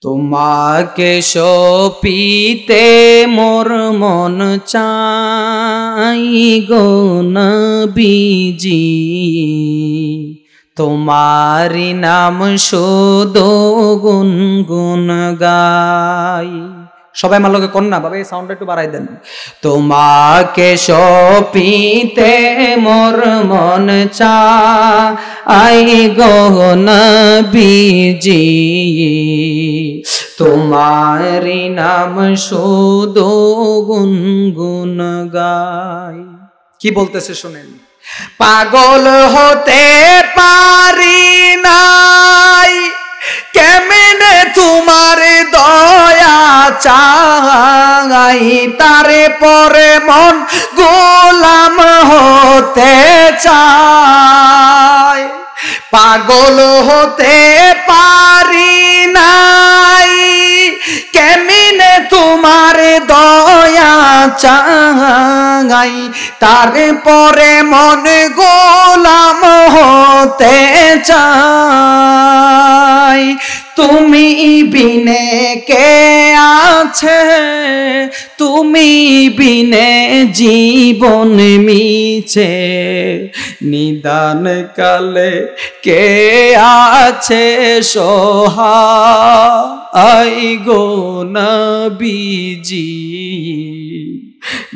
তোমাকে সপিতে মোর মন চাই গো নবীজি, তোমারি নাম শুধু গুনগুন গাই। সবাই আমার লোকে কন্যা বাবা এই সাউন্ডটা একটু বাড়াই দেন। তোমাকে সপিতে মোর মন চাই গো নবীজি, তোমারি নাম শুধু গুনগুন গাই। কি বলতেছে শুনেন। পাগল হতে পারি নাই, কেমনে তোমার দয়া চাই, তারে পরে মন গোলাম হতে চাই। পাগল হতে পারি নাই, কেমনে তোমার দয়া চাই, তারে পরে মন গোলাম হতে চাই। তুমি বিনে কে আছে, তুমি বিনে জীবন মিছে, নিদান কালে কে আছে সহায় গো নবীজি,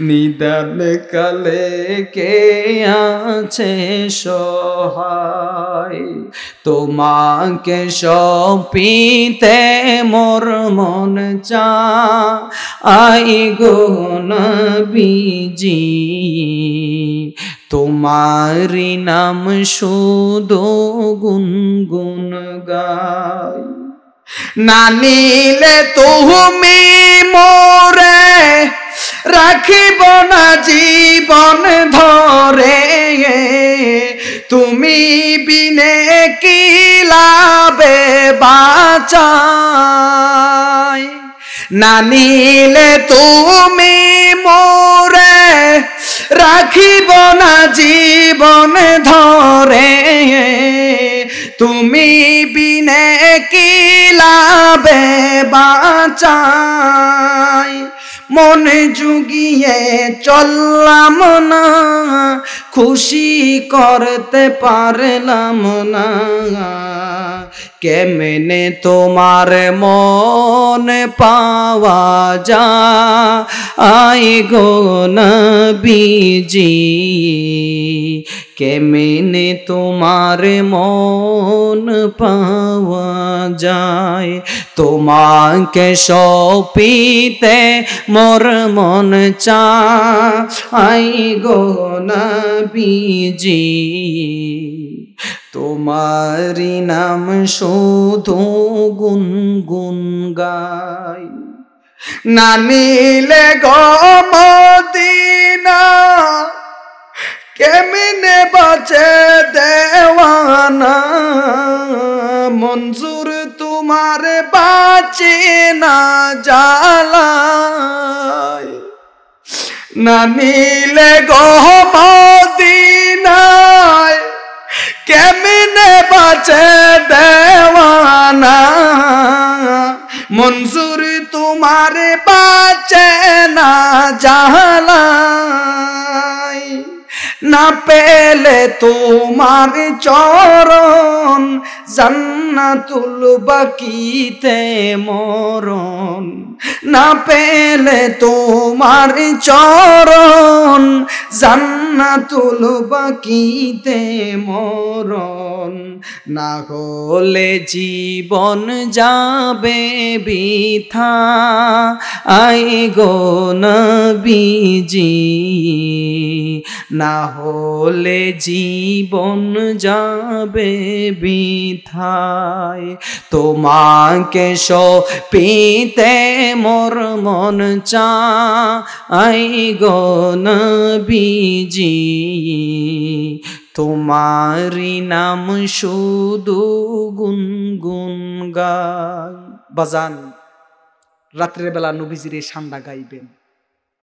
নিদান কালে কে আছে সহায়। তোমাকে সপিতে মোর মন চাই গো নবীজি, তোমারি নাম শুধু গুনগুন গাই। না নিলে তুমি মোরে রাখিব না জীবন ধরে, তুমি বিনে কি লাভে বাঁচাই। না নিলে তুমি মোরে রাখিব না জীবন ধরে, তুমি বিনে কি লাভে বাঁচাই। মনে জুগিয়ে চললাম না, খুশি করতে পারলাম না, কেমনে তোমার মন পাওয়া যায় গো নবীজি, কেমনে তোমার মন পাওয়া যায়। তোমাকে সপিতে মোর মন চাই গো নবীজি, তোমারি নাম শুধু গুনগুন গাই। না নিলে গো মদিনা, কেমনে বাঁচে দেওয়ানা, মঞ্জুর তোমার বাঁচে না জ্বালায়। না নিলে গো মদিনায়, কেমনে বাঁচে দেওয়ানা, মঞ্জুর তোমার বাঁচে না জ্বালায়। না পেলে তোমার চরণ, জান্নাতুল বাকিতে মরণ। না পেলে তোমার চরণ, জান্নাতুল বাকিতে মরণ। না হলে জীবন যাবে বৃথা আই গো নবীজি, না হলে জীবন যাবে বৃথায়। তোমাকে সপিতে মোর মন চাই গো নবীজি, তোমারি নাম শুধু গুনগুন গাই। বাজান রাত্রের বেলা নবীজির এই শানটা গাইবেন।